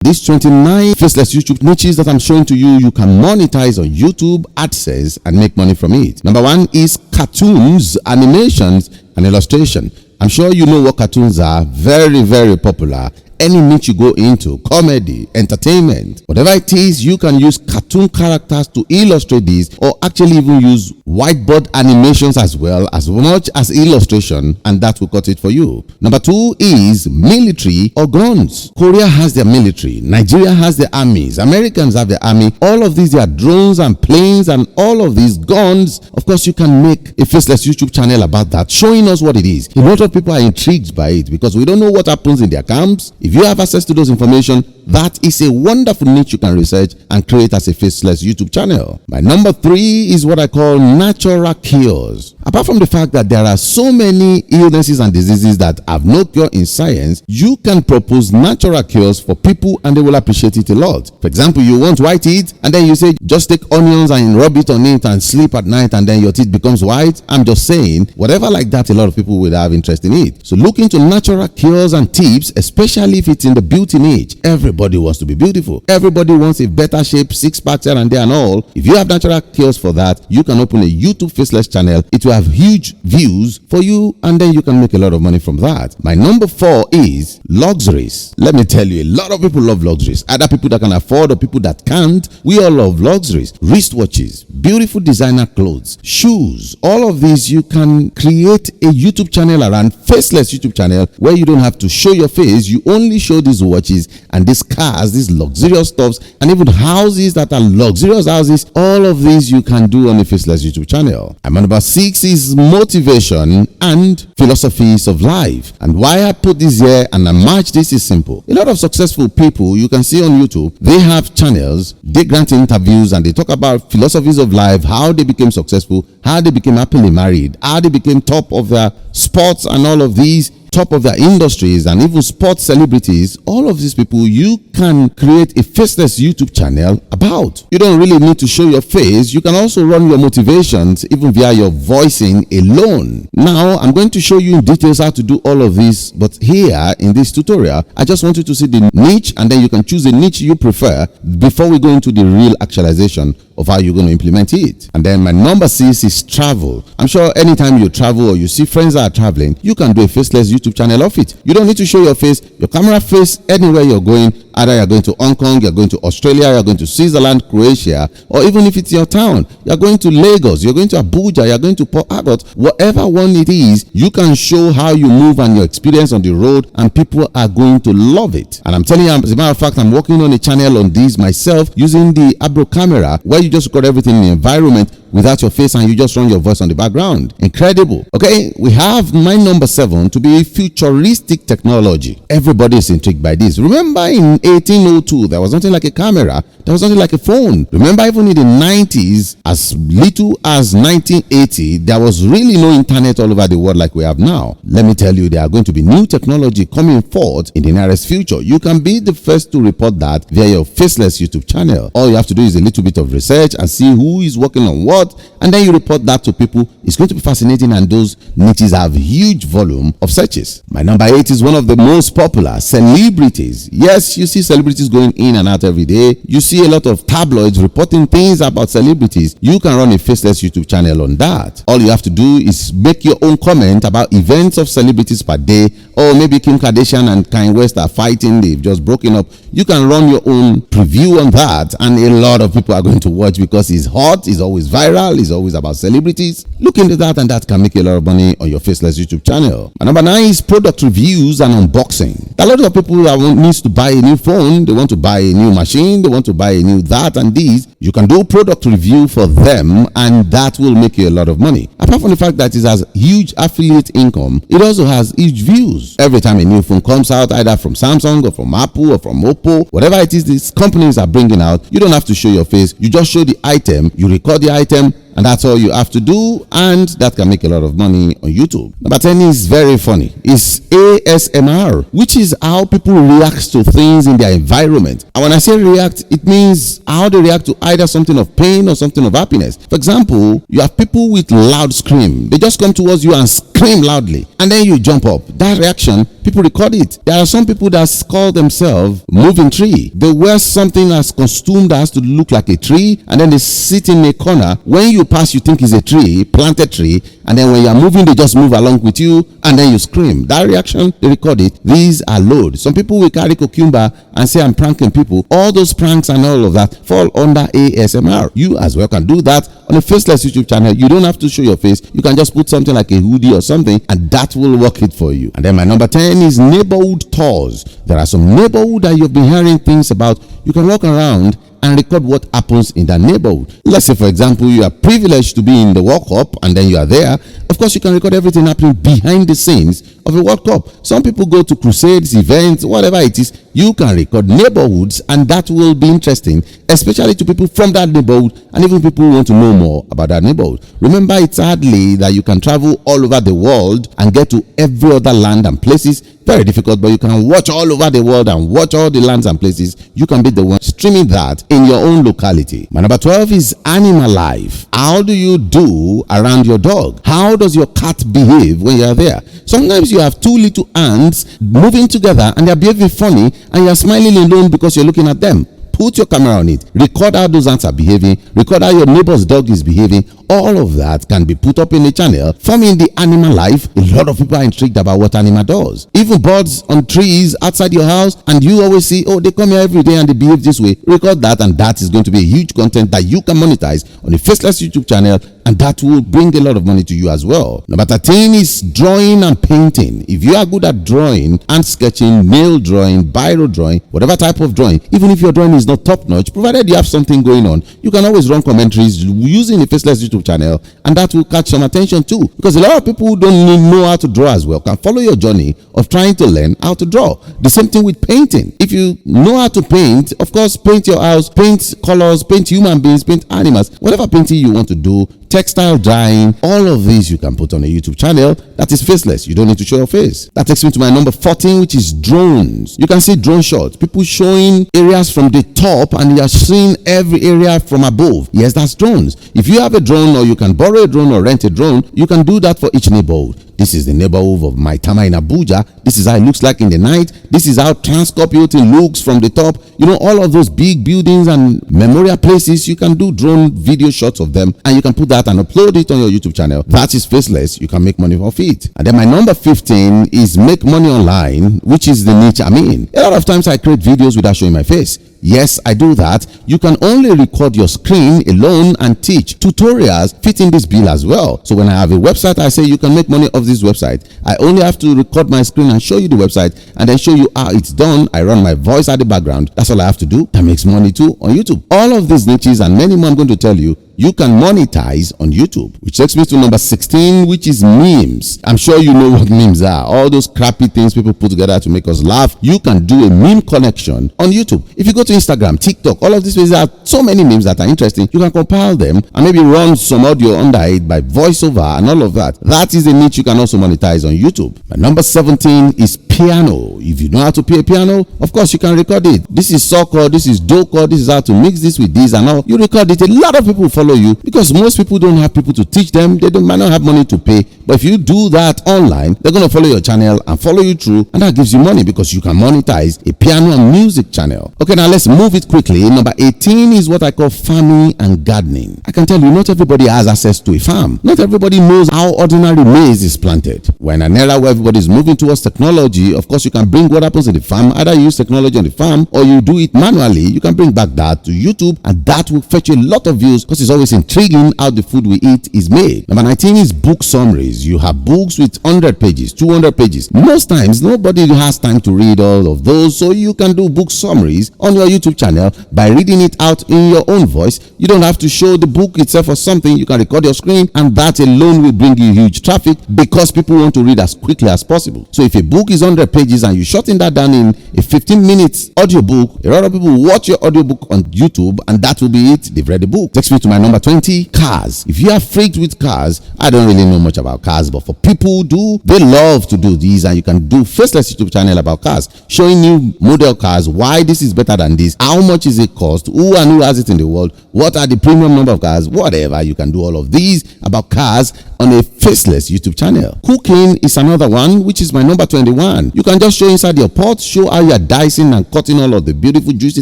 These 29 faceless YouTube niches that I'm showing to you, you can monetize on YouTube, AdSense, and make money from it. Number one is cartoons, animations, and illustration. I'm sure you know what cartoons are. Very, very popular. Any niche you go into, comedy, entertainment, whatever it is, you can use cartoon characters to illustrate these, or actually even use whiteboard animations as well, as much as illustration, and that will cut it for you. Number two is military or guns. Korea has their military, Nigeria has their armies, Americans have their army. All of these, they are drones and planes and all of these guns. Of course, you can make a faceless YouTube channel about that, showing us what it is. A lot of people are intrigued by it because we don't know what happens in their camps. If you have access to those information, that is a wonderful niche you can research and create as a faceless YouTube channel. My number three is what I call natural cures. Apart from the fact that there are so many illnesses and diseases that have no cure in science, you can propose natural cures for people and they will appreciate it a lot. For example, you want white teeth and then you say just take onions and rub it on it and sleep at night and then your teeth becomes white. I'm just saying, whatever like that, a lot of people will have interest in it. So look into natural cures and tips, especially if it's in the beauty niche. Everybody wants to be beautiful. Everybody wants a better shape, six-pack here and there and all. If you have natural cures for that, you can open a YouTube faceless channel. It will have huge views for you and then you can make a lot of money from that. My number four is luxuries. Let me tell you, a lot of people love luxuries. Either people that can afford or people that can't. We all love luxuries. Wristwatches, beautiful designer clothes, shoes. All of these you can create a YouTube channel around, faceless YouTube channel, where you don't have to show your face. You only show these watches and these cars, these luxurious stuffs, and even houses that are luxurious houses. All of these you can do on a faceless YouTube channel. And my number six is motivation and philosophies of life. And why I put this here and I match this is simple. A lot of successful people you can see on YouTube, they have channels, they grant interviews and they talk about philosophies of life, how they became successful, how they became happily married, how they became top of their sports and all of these, top of their industries and even sports celebrities. All of these people you can create a faceless YouTube channel about. You don't really need to show your face. You can also run your motivations even via your voicing alone. Now I'm going to show you in details how to do all of this, but here in this tutorial I just want you to see the niche and then you can choose a niche you prefer before we go into the real actualization of how you're going to implement it. And then my number six is travel. I'm sure anytime you travel or you see friends that are traveling, you can do a faceless YouTube channel of it. You don't need to show your face, your camera face anywhere you're going. Either you're going to Hong Kong, you're going to Australia, you're going to Switzerland, Croatia, or even if it's your town, you're going to Lagos, you're going to Abuja, you're going to Port Harcourt, whatever one it is, you can show how you move and your experience on the road and people are going to love it. And I'm telling you, as a matter of fact, I'm working on a channel on this myself using the Abro camera where you just record everything in the environment without your face and you just run your voice on the background. Incredible. Okay, we have my number seven to be futuristic technology. Everybody is intrigued by this. Remember in 1802, there was nothing like a camera. There was nothing like a phone. Remember even in the 90s, as little as 1980, there was really no internet all over the world like we have now. Let me tell you, there are going to be new technology coming forth in the nearest future. You can be the first to report that via your faceless YouTube channel. All you have to do is a little bit of research and see who is working on what, and then you report that to people. It's going to be fascinating and those niches have huge volume of searches. My number eight is one of the most popular, celebrities. Yes, you see celebrities going in and out every day. You see a lot of tabloids reporting things about celebrities. You can run a faceless YouTube channel on that. All you have to do is make your own comment about events of celebrities per day, or maybe Kim Kardashian and Kanye West are fighting, they've just broken up. You can run your own preview on that and a lot of people are going to watch because it's hot, it's always viral, it's always about celebrities. Look into that and that can make a lot of money on your faceless YouTube channel. And number nine is product reviews and unboxing. A lot of people that needs to buy a new phone, they want to buy a new machine, they want to buy a new that and these. You can do product review for them and that will make you a lot of money. Apart from the fact that it has huge affiliate income, it also has huge views. Every time a new phone comes out, either from Samsung or from Apple or from Oppo, whatever it is these companies are bringing out, you don't have to show your face. You just show the item, you record the item, and that's all you have to do, and that can make a lot of money on YouTube. Number 10 is very funny. It's ASMR, which is how people react to things in their environment. And when I say react, it means how they react to either something of pain or something of happiness. For example, you have people with loud scream. They just come towards you and scream loudly, and then you jump up. That reaction, People record it. There are some people that call themselves moving tree. They wear something as costume that has to look like a tree, and then they sit in a corner. When you pass, you think it's a tree, planted tree, and then when you are moving, they just move along with you, and then you scream. That reaction, they record it. These are loads. Some people will carry cucumber and say, I'm pranking people. All those pranks and all of that fall under ASMR. You as well can do that on a Faceless YouTube channel. You don't have to show your face. You can just put something like a hoodie or something, and that will work it for you. And then my number 10 is neighborhood tours. There are some neighborhood that you've been hearing things about. You can walk around and record what happens in that neighborhood. Let's say, for example, you are privileged to be in the World Cup and then you are there. Of course, you can record everything happening behind the scenes of a World Cup. Some people go to crusades, events, whatever it is. You can record neighborhoods, and that will be interesting, especially to people from that neighborhood and even people who want to know more about that neighborhood. Remember, it's hardly that you can travel all over the world and get to every other land and places. Very difficult, but you can watch all over the world and watch all the lands and places. You can be the one streaming that in your own locality. My number 12 is animal life. How do you do around your dog? How does your cat behave when you are there? Sometimes you have two little ants moving together and they are behaving funny, and you are smiling alone because you're looking at them. Put your camera on it. Record how those ants are behaving. Record how your neighbor's dog is behaving. All of that can be put up in a channel forming the animal life. A lot of people are intrigued about what animal does. Even birds on trees outside your house, and you always see, oh, they come here every day and they behave this way. Record that, and that is going to be a huge content that you can monetize on the Faceless YouTube channel, and that will bring a lot of money to you as well. Number 13 is drawing and painting. If you are good at drawing and sketching, nail drawing, biro drawing, whatever type of drawing, even if your drawing is not top notch, provided you have something going on, you can always run commentaries using the Faceless YouTube channel, and that will catch some attention too, because a lot of people who don't know how to draw as well can follow your journey of trying to learn how to draw. The same thing with painting. If you know how to paint, of course, paint your house, paint colors, paint human beings, paint animals, whatever painting you want to do, textile dyeing, all of these you can put on a YouTube channel that is faceless. You don't need to show your face. That takes me to my number 14, which is drones. You can see drone shots, people showing areas from the top and you are seeing every area from above. Yes, that's drones. If you have a drone, or you can borrow a drone or rent a drone, you can do that for each neighborhood. This is the neighborhood of Maitama in Abuja. This is how it looks like in the night. This is how Transcorp Hilton looks from the top. You know, all of those big buildings and memorial places, you can do drone video shots of them, and you can put that and upload it on your YouTube channel. That is faceless. You can make money off it. And then my number 15 is make money online, which is the niche I'm in. A lot of times I create videos without showing my face. Yes, I do that. You can only record your screen alone and teach. Tutorials fit in this bill as well. So when I have a website, I say you can make money off this website. I only have to record my screen and show you the website, and then show you how it's done. I run my voice at the background. That's all I have to do. That makes money too on YouTube. All of these niches and many more I'm going to tell you, you can monetize on YouTube. Which takes me to number 16, which is memes. I'm sure you know what memes are. All those crappy things people put together to make us laugh. You can do a meme collection on YouTube. If you go to Instagram, TikTok, all of these places, there are so many memes that are interesting. You can compile them and maybe run some audio under it by voiceover and all of that. That is a niche you can also monetize on YouTube. My number 17 is piano. If you know how to play a piano, of course you can record it. This is so chord, this is do chord, this is how to mix this with this and all. You record it. A lot of people follow you because most people don't have people to teach them. They might not have money to pay. But if you do that online, they're going to follow your channel and follow you through, and that gives you money because you can monetize a piano and music channel. Okay, now let's move it quickly. Number 18 is what I call farming and gardening. I can tell you, not everybody has access to a farm. Not everybody knows how ordinary maize is planted. We're in an era where everybody is moving towards technology. Of course, you can bring what happens in the farm, either you use technology on the farm or you do it manually. You can bring back that to YouTube, and that will fetch you a lot of views because it's always intriguing how the food we eat is made. Number 19 is book summaries. You have books with 100 pages, 200 pages. Most times, nobody has time to read all of those, so you can do book summaries on your YouTube channel by reading it out in your own voice. You don't have to show the book itself or something. You can record your screen, and that alone will bring you huge traffic because people want to read as quickly as possible. So if a book is 100 pages and you shorten that down in a 15-minute audiobook, a lot of people watch your audiobook on YouTube, and that will be it. They've read the book. Takes me to my number 20, cars. If you are freaked with cars, I don't really know much about cars, but for people who do, they love to do these, and you can do Faceless YouTube channel about cars, showing new model cars, why this is better than this, how much is it cost, who and who has it in the world, what are the premium number of cars, whatever. You can do all of these about cars on a Faceless YouTube channel. Cooking is another one, which is my number 21. You can just show inside your pot, show how you are dicing and cutting all of the beautiful juicy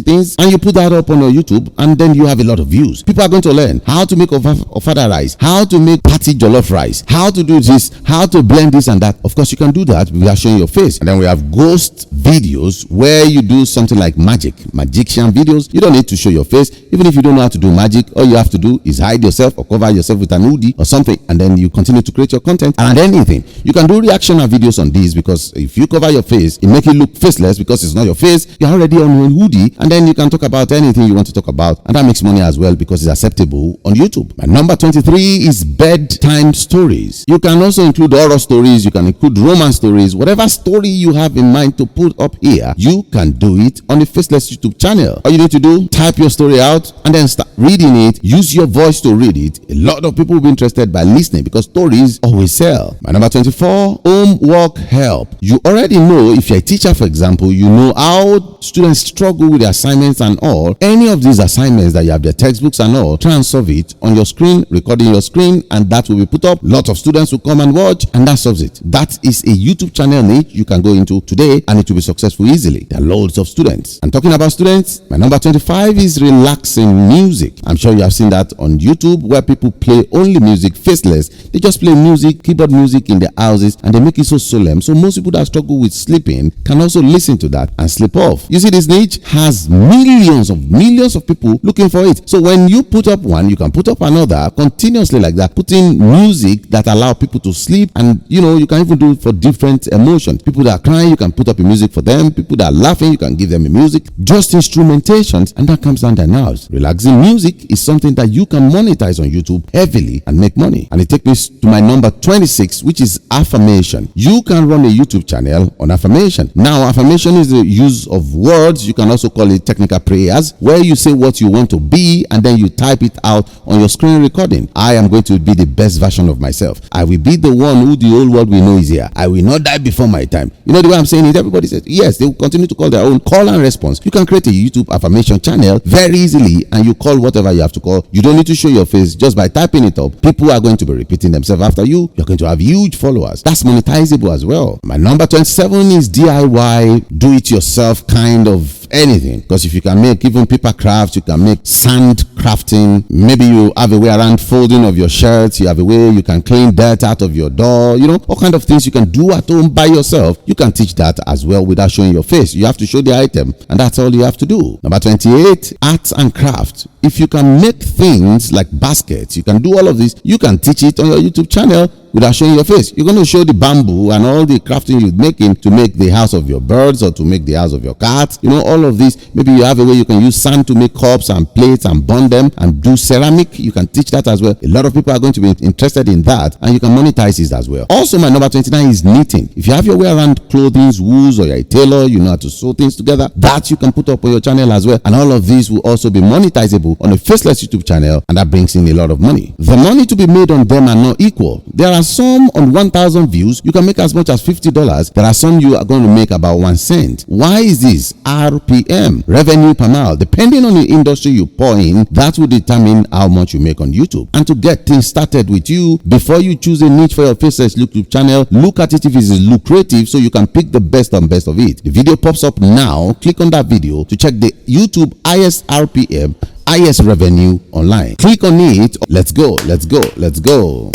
things, and you put that up on your YouTube, and then you have a lot of views. People are going to learn how to make ofada rice, how to make patty jollof rice, how to do this, how to blend this and that. Of course, you can do that without showing your face. And then we have ghost videos, where you do something like magician videos. You don't need to show your face. Even if you don't know how to do magic, all you have to do is hide yourself or cover yourself with an hoodie or something, and then you continue to create your content. And anything, you can do reaction videos on these, because if you cover your face, it make it look faceless because it's not your face. You're already on a hoodie, and then you can talk about anything you want to talk about, and that makes money as well because it's acceptable on YouTube. My number 23 is bedtime stories. You can also include horror stories, you can include romance stories, whatever story you have in mind to put up here, you can do it on the Faceless YouTube channel. All you need to do, type your story out and then start reading it. Use your voice to read it. A lot of people will be interested by listening because stories always sell. My number 24, homework help. You already know, if you're a teacher, for example, you know how students struggle with the assignments and all. Any of these assignments that you have, their textbooks and all, try and solve it on your screen, recording your screen, and that will be put up. Lots of students will come and watch, and that solves it. That is a YouTube channel niche you can go into today, and it will be successful easily. There are loads of students. And talking about students, my number 25 is relaxing music. I'm sure you have seen that on YouTube, where people play only music faceless. They just play music, keyboard music in their houses, and they make it so solemn. So most people that struggle with sleeping can also listen to that and sleep off. You see, this niche has millions of people looking for it. So when you put up one, you can put up another continuously like that, putting music that allow people to sleep. And you can even do it for different emotions. People that are crying, you can put up a music for them. People that are laughing, you can give them a music. Just instrumentations, and that comes down their nerves. Relaxing music is something that you can monetize on YouTube heavily and make money. And it takes me to my number 26, which is affirmation. You can run a YouTube channel on affirmation. Now, affirmation is the use of words. You can also call it technical prayers, where you say what you want to be and then you type it out on your screen recording. I am going to be the best version of myself. I will be the one who the whole world will know is here. I will not die before my time. You know the way I'm saying it? Everybody says yes. They will continue to call their own. Call and response. You can create a YouTube affirmation channel very easily, and you call whatever you have to call. You don't need to show your face. Just by typing it up, people are going to be repeating themselves after you. You're going to have huge followers. That's monetizable as well. My number 27 is DIY, do it yourself kind of anything. Because if you can make even paper crafts, you can make sand crafting. Maybe you have a way around folding of your shirts. You have a way you can clean dirt out of your door. All kind of things you can do at home by yourself. You can teach that as well without showing your face. You have to show the item, and that's all you have to do. Number 28, arts and craft. If you can make things like baskets, you can do all of this. You can teach it on your YouTube channel without showing your face. You're going to show the bamboo and all the crafting you're making to make the house of your birds or to make the house of your cats. All of this. Maybe you have a way you can use sand to make cups and plates and bond them and do ceramic. You can teach that as well. A lot of people are going to be interested in that, and you can monetize it as well. Also, my number 29 is knitting. If you have your way around clothing, wools, or you're a tailor, you know how to sew things together, that you can put up on your channel as well. And all of these will also be monetizable on a Faceless YouTube channel, and that brings in a lot of money. The money to be made on them are not equal. There are some on 1,000 views, you can make as much as $50. There are some you are going to make about 1 cent. Why is this? RPM, revenue per mile. Depending on the industry you pour in, that will determine how much you make on YouTube. And to get things started with you, before you choose a niche for your Faceless YouTube channel, look at it if it is lucrative so you can pick the best and best of it. The video pops up now. Click on that video to check the YouTube highest RPM, highest revenue online. Click on it. Let's go.